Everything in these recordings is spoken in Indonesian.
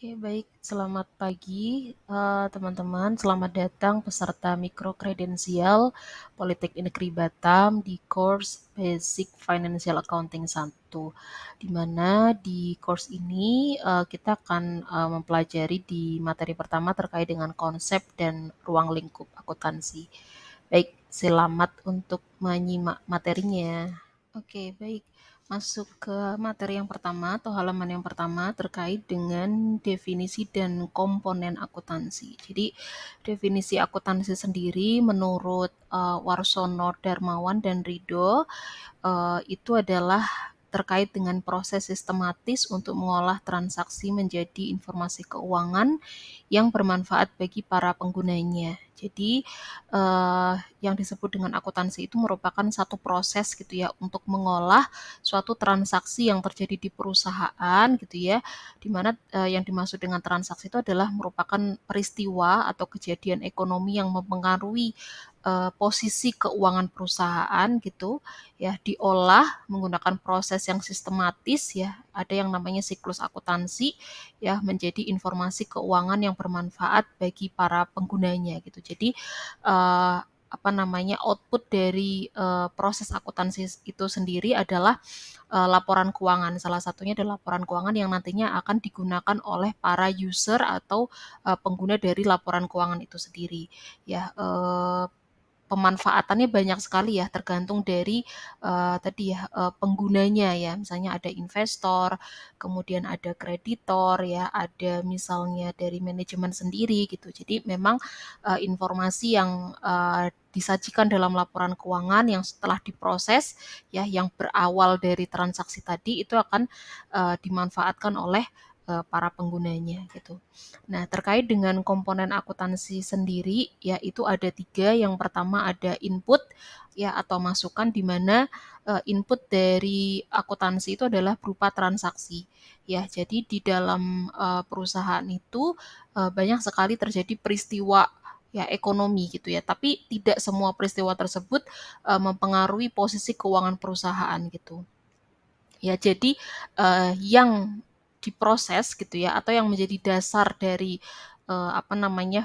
Oke, baik. Selamat pagi, teman-teman. Selamat datang peserta mikro kredensial Politek Negeri Batam di course Basic Financial Accounting 1. Di mana di course ini kita akan mempelajari di materi pertama terkait dengan konsep dan ruang lingkup akuntansi. Baik, selamat untuk menyimak materinya. Oke, baik. Masuk ke materi yang pertama atau halaman yang pertama terkait dengan definisi dan komponen akuntansi. Jadi, definisi akuntansi sendiri menurut Warsono, Darmawan, dan Ridho itu adalah terkait dengan proses sistematis untuk mengolah transaksi menjadi informasi keuangan yang bermanfaat bagi para penggunanya. Jadi, yang disebut dengan akuntansi itu merupakan satu proses gitu ya untuk mengolah suatu transaksi yang terjadi di perusahaan gitu ya, di mana yang dimaksud dengan transaksi itu adalah merupakan peristiwa atau kejadian ekonomi yang mempengaruhi posisi keuangan perusahaan gitu ya, diolah menggunakan proses yang sistematis ya, ada yang namanya siklus akuntansi ya, menjadi informasi keuangan yang bermanfaat bagi para penggunanya gitu. Jadi output dari proses akuntansi itu sendiri adalah laporan keuangan. Salah satunya adalah laporan keuangan yang nantinya akan digunakan oleh para user atau pengguna dari laporan keuangan itu sendiri. Ya, pemanfaatannya banyak sekali ya, tergantung dari penggunanya ya. Misalnya ada investor, kemudian ada kreditor ya, ada misalnya dari manajemen sendiri gitu. Jadi memang informasi yang disajikan dalam laporan keuangan yang setelah diproses ya, yang berawal dari transaksi tadi itu akan dimanfaatkan oleh para penggunanya gitu. Nah, terkait dengan komponen akuntansi sendiri, ya itu ada 3. Yang pertama ada input, ya atau masukan di mana input dari akuntansi itu adalah berupa transaksi. Ya, jadi di dalam perusahaan itu banyak sekali terjadi peristiwa ya ekonomi gitu ya, tapi tidak semua peristiwa tersebut mempengaruhi posisi keuangan perusahaan gitu. Ya, jadi yang diproses gitu ya atau yang menjadi dasar dari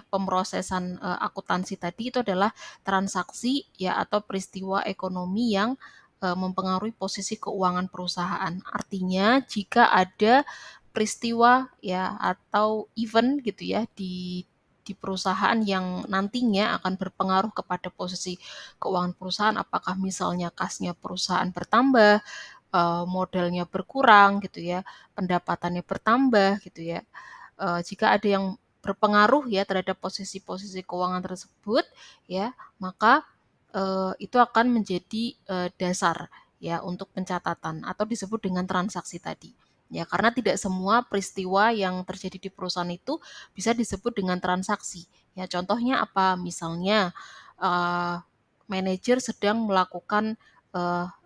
pemrosesan akuntansi tadi itu adalah transaksi ya atau peristiwa ekonomi yang mempengaruhi posisi keuangan perusahaan. Artinya jika ada peristiwa ya atau event gitu ya di perusahaan yang nantinya akan berpengaruh kepada posisi keuangan perusahaan, apakah misalnya kasnya perusahaan bertambah, modalnya berkurang gitu ya, pendapatannya bertambah gitu ya. Jika ada yang berpengaruh ya terhadap posisi-posisi keuangan tersebut ya, maka itu akan menjadi dasar ya untuk pencatatan atau disebut dengan transaksi tadi. Ya, karena tidak semua peristiwa yang terjadi di perusahaan itu bisa disebut dengan transaksi. Ya, contohnya apa? Misalnya eh, manajer sedang melakukan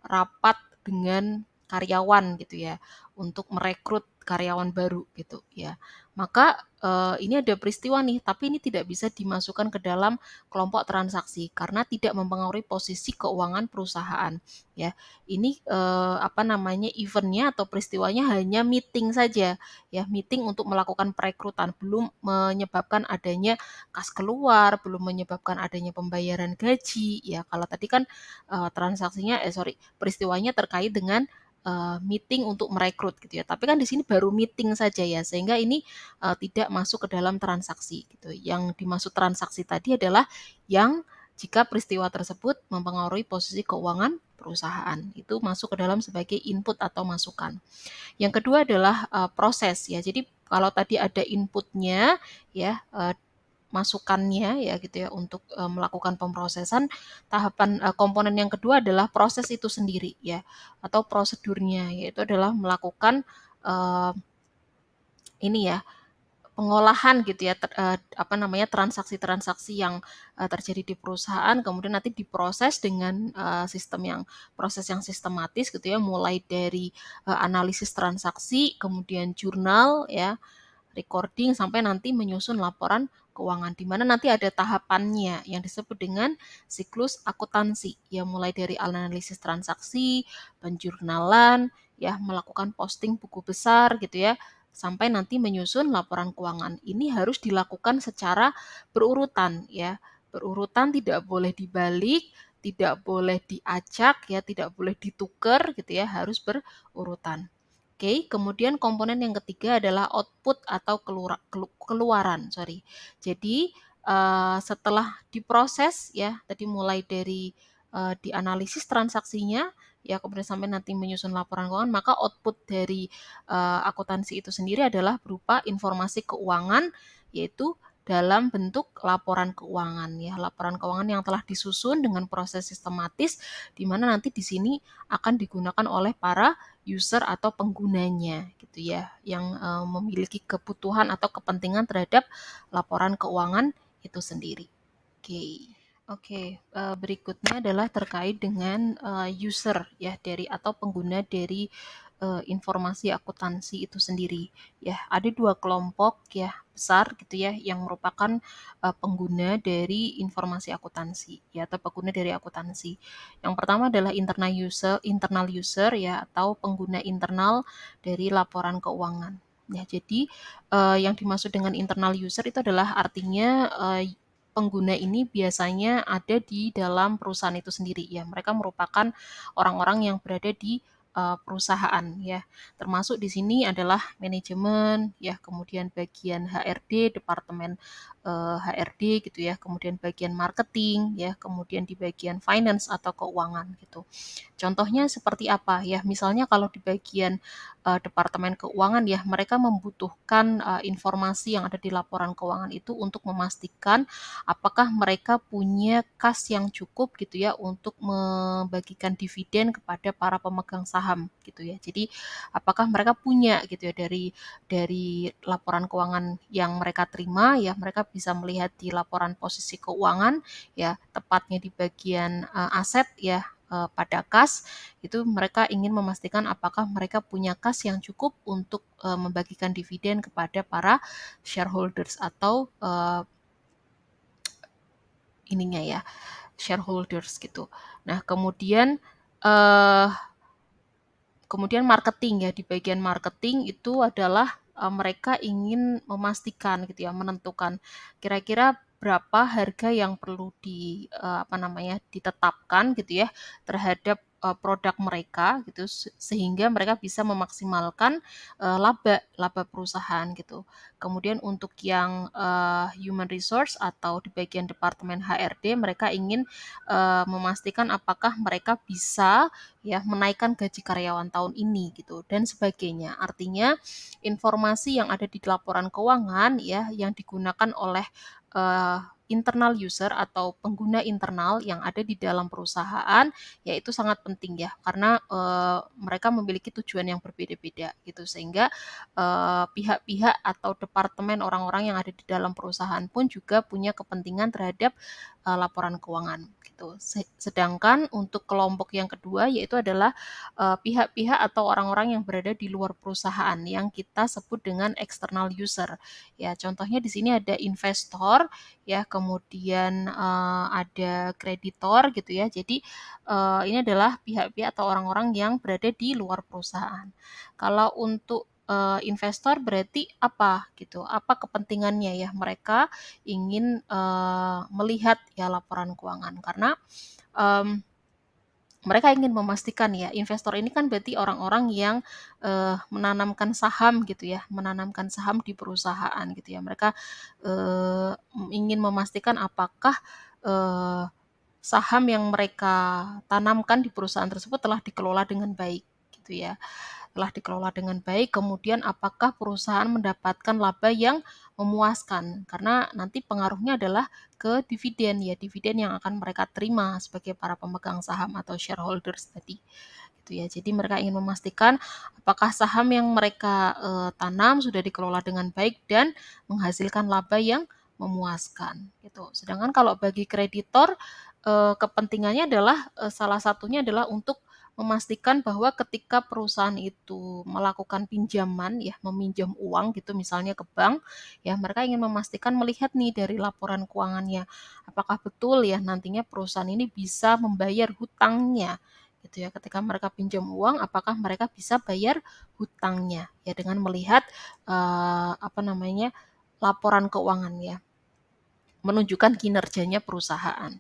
rapat dengan karyawan gitu ya, untuk merekrut karyawan baru gitu ya. Maka ini ada peristiwa nih, tapi ini tidak bisa dimasukkan ke dalam kelompok transaksi karena tidak mempengaruhi posisi keuangan perusahaan ya. Ini eventnya atau peristiwanya hanya meeting saja ya, meeting untuk melakukan perekrutan, belum menyebabkan adanya kas keluar, belum menyebabkan adanya pembayaran gaji ya. Kalau tadi kan peristiwanya terkait dengan meeting untuk merekrut gitu ya. Tapi kan di sini baru meeting saja ya, sehingga ini tidak masuk ke dalam transaksi gitu. Yang dimaksud transaksi tadi adalah yang jika peristiwa tersebut mempengaruhi posisi keuangan perusahaan. Itu masuk ke dalam sebagai input atau masukan. Yang kedua adalah proses ya. Jadi kalau tadi ada inputnya ya, masukannya ya gitu ya untuk melakukan pemrosesan, tahapan komponen yang kedua adalah proses itu sendiri ya atau prosedurnya, yaitu adalah melakukan eee, ini ya pengolahan gitu ya transaksi-transaksi yang terjadi di perusahaan kemudian nanti diproses dengan proses yang sistematis gitu ya, mulai dari analisis transaksi, kemudian jurnal ya, recording sampai nanti menyusun laporan keuangan, di mana nanti ada tahapannya yang disebut dengan siklus akuntansi, ya mulai dari analisis transaksi, penjurnalan, ya melakukan posting buku besar gitu ya, sampai nanti menyusun laporan keuangan. Ini harus dilakukan secara berurutan ya. Berurutan, tidak boleh dibalik, tidak boleh diacak ya, tidak boleh ditukar gitu ya, harus berurutan. Oke, kemudian komponen yang ketiga adalah output atau keluaran, sorry. Jadi setelah diproses ya, tadi mulai dari dianalisis transaksinya ya, kemudian sampai nanti menyusun laporan keuangan, maka output dari akuntansi itu sendiri adalah berupa informasi keuangan, yaitu dalam bentuk laporan keuangan ya, laporan keuangan yang telah disusun dengan proses sistematis, di mana nanti di sini akan digunakan oleh para user atau penggunanya gitu ya, yang memiliki kebutuhan atau kepentingan terhadap laporan keuangan itu sendiri. Oke. Oke, berikutnya adalah terkait dengan user ya, dari atau pengguna dari informasi akuntansi itu sendiri. Ya, ada dua kelompok ya besar gitu ya, yang merupakan pengguna dari informasi akuntansi ya, atau pengguna dari akuntansi. Yang pertama adalah internal user ya, atau pengguna internal dari laporan keuangan. Ya, jadi yang dimaksud dengan internal user itu adalah artinya pengguna ini biasanya ada di dalam perusahaan itu sendiri ya. Mereka merupakan orang-orang yang berada di perusahaan ya. Termasuk di sini adalah manajemen ya, kemudian bagian HRD, departemen HRD gitu ya, kemudian bagian marketing ya, kemudian di bagian finance atau keuangan gitu. Contohnya seperti apa ya? Misalnya kalau di bagian departemen keuangan ya, mereka membutuhkan informasi yang ada di laporan keuangan itu untuk memastikan apakah mereka punya kas yang cukup gitu ya untuk membagikan dividen kepada para pemegang saham gitu ya. Jadi apakah mereka punya gitu ya, dari laporan keuangan yang mereka terima ya, mereka bisa melihat di laporan posisi keuangan ya, tepatnya di bagian aset ya, pada kas, itu mereka ingin memastikan apakah mereka punya kas yang cukup untuk membagikan dividen kepada para shareholders atau ininya ya, shareholders gitu. Nah, uh, kemudian marketing ya, di bagian marketing itu adalah mereka ingin memastikan gitu ya, menentukan kira-kira berapa harga yang perlu ditetapkan gitu ya terhadap produk mereka gitu, sehingga mereka bisa memaksimalkan laba perusahaan gitu. Kemudian untuk yang human resource atau di bagian departemen HRD, mereka ingin memastikan apakah mereka bisa ya menaikkan gaji karyawan tahun ini gitu dan sebagainya. Artinya informasi yang ada di laporan keuangan ya, yang digunakan oleh internal user atau pengguna internal yang ada di dalam perusahaan, ya itu sangat penting ya, karena mereka memiliki tujuan yang berbeda-beda gitu, sehingga pihak-pihak atau departemen orang-orang yang ada di dalam perusahaan pun juga punya kepentingan terhadap laporan keuangan gitu. Sedangkan untuk kelompok yang kedua yaitu adalah pihak-pihak atau orang-orang yang berada di luar perusahaan yang kita sebut dengan external user. Ya, contohnya di sini ada investor ya, kemudian ada kreditor gitu ya. Jadi ini adalah pihak-pihak atau orang-orang yang berada di luar perusahaan. Kalau untuk investor berarti apa gitu? Apa kepentingannya ya? Mereka ingin melihat ya laporan keuangan, karena um, mereka ingin memastikan ya, investor ini kan berarti orang-orang yang menanamkan saham gitu ya, menanamkan saham di perusahaan gitu ya. Mereka ingin memastikan apakah eh, saham yang mereka tanamkan di perusahaan tersebut telah dikelola dengan baik gitu ya, telah dikelola dengan baik, kemudian apakah perusahaan mendapatkan laba yang memuaskan, karena nanti pengaruhnya adalah ke dividen ya, dividen yang akan mereka terima sebagai para pemegang saham atau shareholders tadi gitu ya. Jadi mereka ingin memastikan apakah saham yang mereka tanam sudah dikelola dengan baik dan menghasilkan laba yang memuaskan gitu. Sedangkan kalau bagi kreditor kepentingannya adalah salah satunya adalah untuk memastikan bahwa ketika perusahaan itu melakukan pinjaman ya, meminjam uang gitu misalnya ke bank, ya mereka ingin memastikan melihat nih dari laporan keuangannya, apakah betul ya nantinya perusahaan ini bisa membayar hutangnya gitu ya. Ketika mereka pinjam uang, apakah mereka bisa bayar hutangnya ya dengan melihat laporan keuangan ya, menunjukkan kinerjanya perusahaan.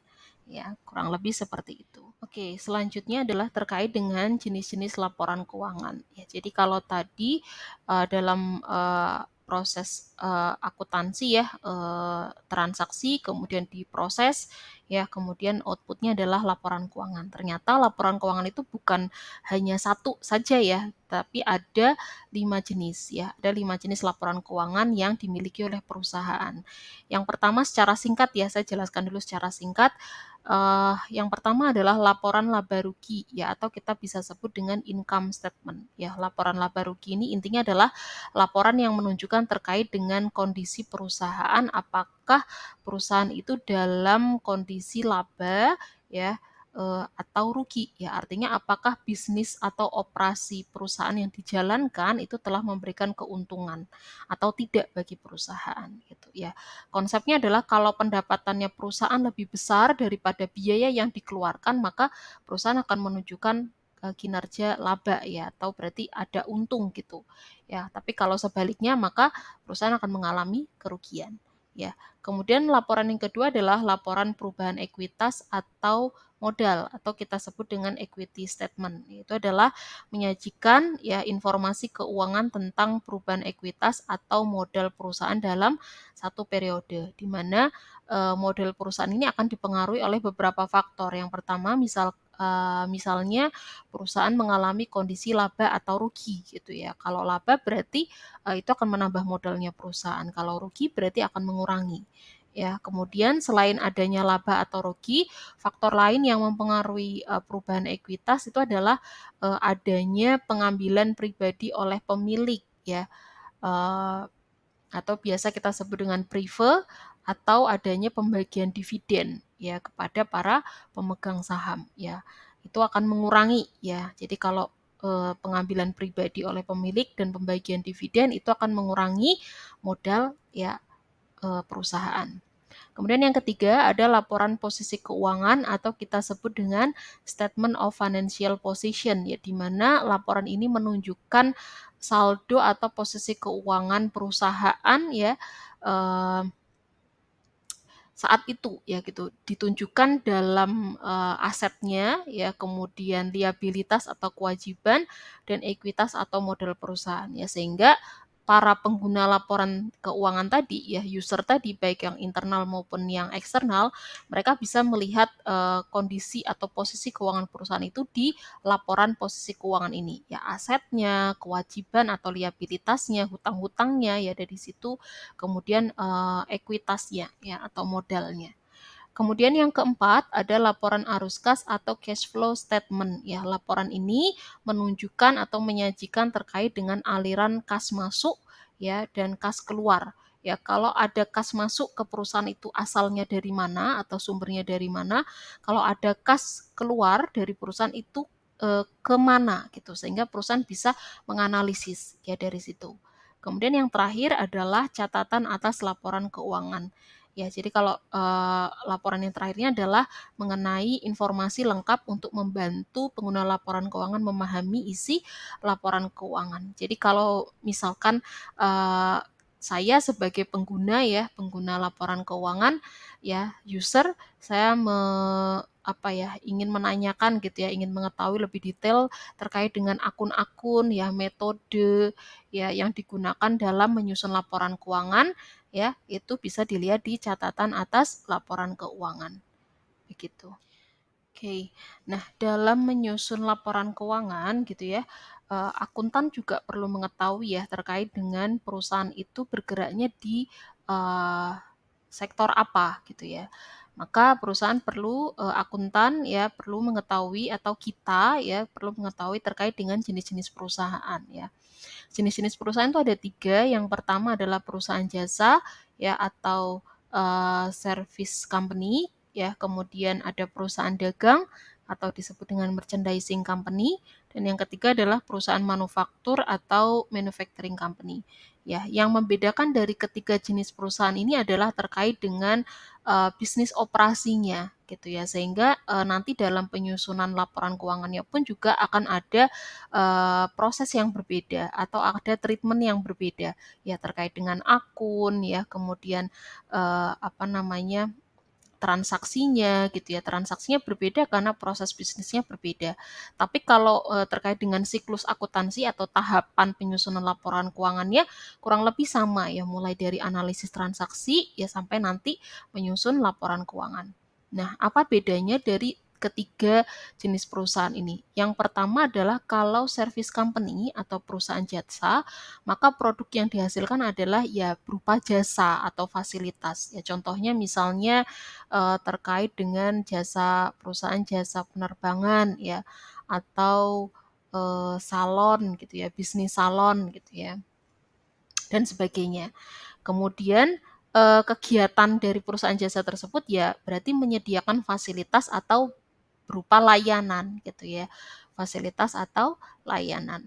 Ya, kurang lebih seperti itu. Oke, selanjutnya adalah terkait dengan jenis-jenis laporan keuangan. Ya, jadi kalau tadi dalam proses akuntansi ya, transaksi kemudian diproses ya, kemudian outputnya adalah laporan keuangan. Ternyata laporan keuangan itu bukan hanya satu saja ya, tapi ada 5 jenis ya. Ada 5 jenis laporan keuangan yang dimiliki oleh perusahaan. Yang pertama secara singkat ya, saya jelaskan dulu secara singkat. Yang pertama adalah laporan laba rugi ya, atau kita bisa sebut dengan income statement ya. Laporan laba rugi ini intinya adalah laporan yang menunjukkan terkait dengan kondisi perusahaan, apakah perusahaan itu dalam kondisi laba ya, atau rugi ya. Artinya apakah bisnis atau operasi perusahaan yang dijalankan itu telah memberikan keuntungan atau tidak bagi perusahaan gitu ya. Konsepnya adalah kalau pendapatannya perusahaan lebih besar daripada biaya yang dikeluarkan, maka perusahaan akan menunjukkan kinerja laba ya, atau berarti ada untung gitu ya. Tapi kalau sebaliknya maka perusahaan akan mengalami kerugian ya. Kemudian laporan yang kedua adalah laporan perubahan ekuitas atau modal, atau kita sebut dengan equity statement. Itu adalah menyajikan ya informasi keuangan tentang perubahan ekuitas atau modal perusahaan dalam satu periode, di mana model perusahaan ini akan dipengaruhi oleh beberapa faktor. Yang pertama, misalnya perusahaan mengalami kondisi laba atau rugi gitu ya. Kalau laba berarti itu akan menambah modalnya perusahaan. Kalau rugi berarti akan mengurangi. Ya, kemudian selain adanya laba atau rugi, faktor lain yang mempengaruhi perubahan ekuitas itu adalah adanya pengambilan pribadi oleh pemilik ya. Uh, atau biasa kita sebut dengan prefer, atau adanya pembagian dividen ya kepada para pemegang saham ya. Itu akan mengurangi ya. Jadi kalau pengambilan pribadi oleh pemilik dan pembagian dividen itu akan mengurangi modal ya perusahaan. Kemudian yang ketiga ada laporan posisi keuangan atau kita sebut dengan statement of financial position ya, di mana laporan ini menunjukkan saldo atau posisi keuangan perusahaan ya eh, saat itu ya gitu, ditunjukkan dalam asetnya ya, kemudian liabilitas atau kewajiban, dan ekuitas atau modal perusahaan ya, sehingga para pengguna laporan keuangan tadi ya, user tadi baik yang internal maupun yang eksternal, mereka bisa melihat kondisi atau posisi keuangan perusahaan itu di laporan posisi keuangan ini ya, asetnya, kewajiban atau liabilitasnya, hutang-hutangnya ya dari situ, kemudian ekuitasnya ya atau modalnya. Kemudian yang keempat ada laporan arus kas atau cash flow statement ya. Laporan ini menunjukkan atau menyajikan terkait dengan aliran kas masuk ya dan kas keluar. Ya, kalau ada kas masuk ke perusahaan itu asalnya dari mana atau sumbernya dari mana, kalau ada kas keluar dari perusahaan itu kemana gitu, sehingga perusahaan bisa menganalisis ya dari situ. Kemudian yang terakhir adalah catatan atas laporan keuangan. Ya, jadi kalau laporan yang terakhirnya adalah mengenai informasi lengkap untuk membantu pengguna laporan keuangan memahami isi laporan keuangan. Jadi kalau misalkan saya sebagai pengguna ya, pengguna laporan keuangan ya, user, saya ingin menanyakan gitu ya, ingin mengetahui lebih detail terkait dengan akun-akun ya, metode ya yang digunakan dalam menyusun laporan keuangan ya, itu bisa dilihat di catatan atas laporan keuangan. Begitu. Oke. Nah, dalam menyusun laporan keuangan gitu ya, akuntan juga perlu mengetahui ya terkait dengan perusahaan itu bergeraknya di sektor apa gitu ya. Maka perusahaan perlu akuntan ya perlu mengetahui, atau kita ya perlu mengetahui terkait dengan jenis-jenis perusahaan ya. Jenis-jenis perusahaan itu ada 3. Yang pertama adalah perusahaan jasa ya, atau service company ya, kemudian ada perusahaan dagang, atau disebut dengan merchandising company, dan yang ketiga adalah perusahaan manufaktur atau manufacturing company. Ya, yang membedakan dari ketiga jenis perusahaan ini adalah terkait dengan bisnis operasinya gitu ya, sehingga nanti dalam penyusunan laporan keuangannya pun juga akan ada proses yang berbeda atau ada treatment yang berbeda ya, terkait dengan akun ya, kemudian apa namanya, transaksinya gitu ya. Transaksinya berbeda karena proses bisnisnya berbeda. Tapi kalau terkait dengan siklus akuntansi atau tahapan penyusunan laporan keuangannya kurang lebih sama ya, mulai dari analisis transaksi ya sampai nanti menyusun laporan keuangan. Nah, apa bedanya dari ketiga jenis perusahaan ini? Yang pertama adalah kalau service company atau perusahaan jasa, maka produk yang dihasilkan adalah ya berupa jasa atau fasilitas. Ya contohnya misalnya terkait dengan perusahaan jasa penerbangan ya, atau salon gitu ya, bisnis salon gitu ya, dan sebagainya. Kemudian kegiatan dari perusahaan jasa tersebut ya berarti menyediakan fasilitas atau berupa layanan gitu ya, fasilitas atau layanan.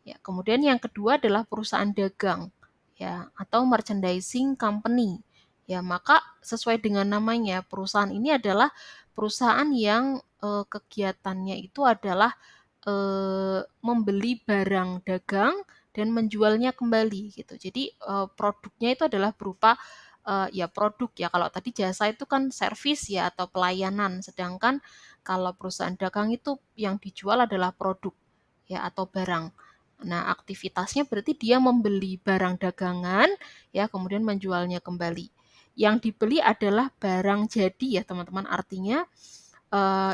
Ya, kemudian yang kedua adalah perusahaan dagang ya, atau merchandising company. Ya, maka sesuai dengan namanya, perusahaan ini adalah perusahaan yang kegiatannya itu adalah membeli barang dagang dan menjualnya kembali gitu. Jadi produknya itu adalah berupa ya produk ya. Kalau tadi jasa itu kan servis ya atau pelayanan, sedangkan kalau perusahaan dagang itu yang dijual adalah produk ya atau barang. Nah, aktivitasnya berarti dia membeli barang dagangan ya, kemudian menjualnya kembali. Yang dibeli adalah barang jadi ya, teman-teman. Artinya eh,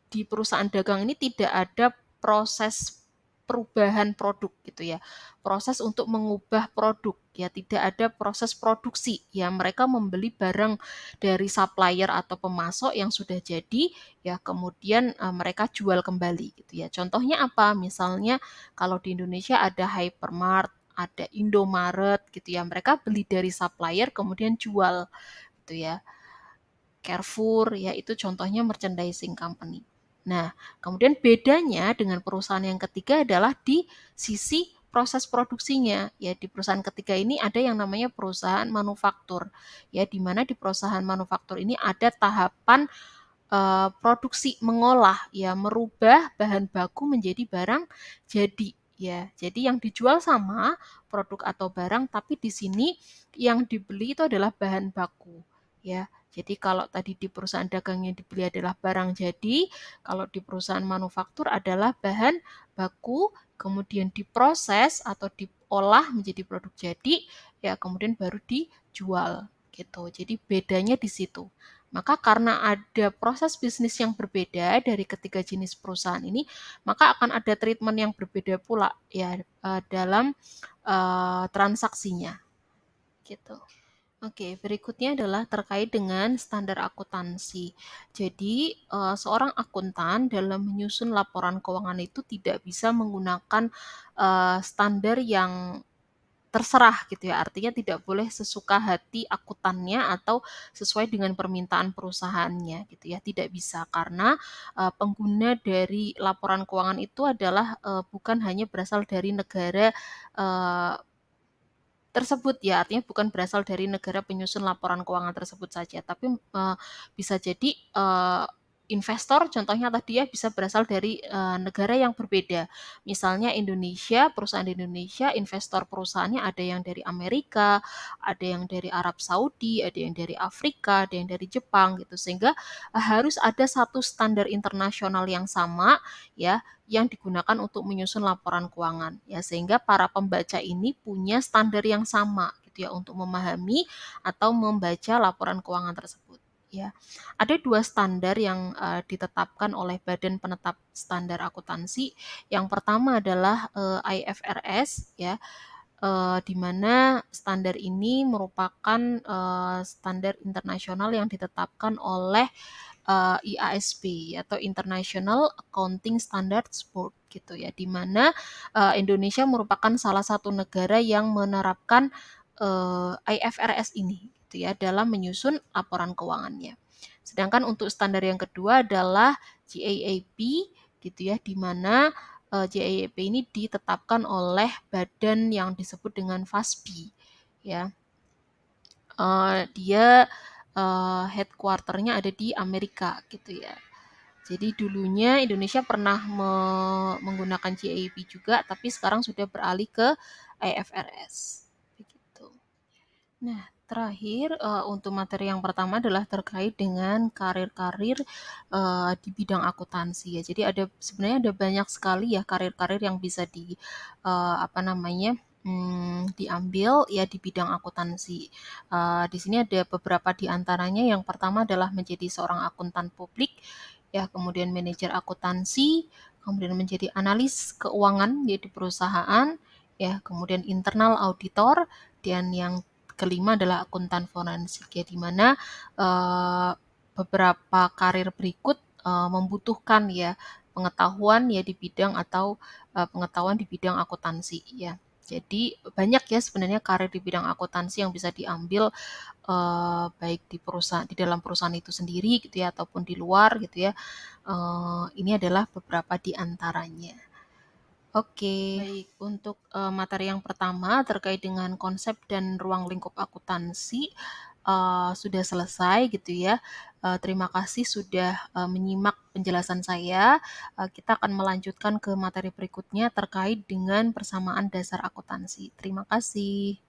di perusahaan dagang ini tidak ada proses perubahan produk gitu ya. Proses untuk mengubah produk ya, tidak ada proses produksi ya. Mereka membeli barang dari supplier atau pemasok yang sudah jadi ya, kemudian mereka jual kembali gitu ya. Contohnya apa? Misalnya kalau di Indonesia ada Hypermart, ada Indomaret gitu ya. Mereka beli dari supplier kemudian jual gitu ya. Carrefour, ya itu contohnya merchandising company. Nah, kemudian bedanya dengan perusahaan yang ketiga adalah di sisi proses produksinya. Ya, di perusahaan ketiga ini ada yang namanya perusahaan manufaktur. Ya, di mana di perusahaan manufaktur ini ada tahapan produksi mengolah ya, merubah bahan baku menjadi barang jadi ya. Jadi yang dijual sama produk atau barang, tapi di sini yang dibeli itu adalah bahan baku ya. Jadi kalau tadi di perusahaan dagang yang dibeli adalah barang jadi, kalau di perusahaan manufaktur adalah bahan baku, kemudian diproses atau diolah menjadi produk jadi, ya kemudian baru dijual gitu. Jadi bedanya di situ. Maka karena ada proses bisnis yang berbeda dari ketiga jenis perusahaan ini, maka akan ada treatment yang berbeda pula ya dalam transaksinya gitu. Oke, berikutnya adalah terkait dengan standar akuntansi. Jadi, seorang akuntan dalam menyusun laporan keuangan itu tidak bisa menggunakan standar yang terserah gitu ya, artinya tidak boleh sesuka hati akuntannya atau sesuai dengan permintaan perusahaannya gitu ya, tidak bisa karena pengguna dari laporan keuangan itu adalah bukan hanya berasal dari negara eee, tersebut ya, artinya bukan berasal dari negara penyusun laporan keuangan tersebut saja, tapi bisa jadi investor contohnya tadi ya bisa berasal dari negara yang berbeda. Misalnya Indonesia, perusahaan di Indonesia, investor perusahaannya ada yang dari Amerika, ada yang dari Arab Saudi, ada yang dari Afrika, ada yang dari Jepang gitu. Sehingga harus ada satu standar internasional yang sama ya, yang digunakan untuk menyusun laporan keuangan ya, sehingga para pembaca ini punya standar yang sama gitu ya untuk memahami atau membaca laporan keuangan tersebut ya. Ada dua standar yang ditetapkan oleh Badan Penetap Standar Akuntansi. Yang pertama adalah IFRS ya, di mana standar ini merupakan standar internasional yang ditetapkan oleh IASB atau International Accounting Standards Board gitu ya, di mana Indonesia merupakan salah satu negara yang menerapkan IFRS ini gitu ya dalam menyusun laporan keuangannya. Sedangkan untuk standar yang kedua adalah GAAP gitu ya, di mana GAAP ini ditetapkan oleh badan yang disebut dengan FASB ya. Dia headquarter-nya ada di Amerika gitu ya. Jadi dulunya Indonesia pernah menggunakan GAAP juga, tapi sekarang sudah beralih ke IFRS. Begitu. Nah, terakhir untuk materi yang pertama adalah terkait dengan karir-karir di bidang akuntansi ya. Jadi sebenarnya ada banyak sekali ya karir-karir yang bisa diambil ya di bidang akuntansi. Di sini ada beberapa di antaranya. Yang pertama adalah menjadi seorang akuntan publik, ya, kemudian manajer akuntansi, kemudian menjadi analis keuangan ya di perusahaan, ya, kemudian internal auditor, dan yang kelima adalah akuntan forensik ya, di mana beberapa karir berikut membutuhkan ya pengetahuan ya di bidang atau pengetahuan di bidang akuntansi ya. Jadi banyak ya sebenarnya karir di bidang akuntansi yang bisa diambil baik di dalam perusahaan itu sendiri gitu ya ataupun di luar gitu ya. Ini adalah beberapa di antaranya. Oke, baik. Untuk materi yang pertama terkait dengan konsep dan ruang lingkup akuntansi sudah selesai gitu ya. Terima kasih sudah menyimak penjelasan saya. Kita akan melanjutkan ke materi berikutnya terkait dengan persamaan dasar akuntansi. Terima kasih.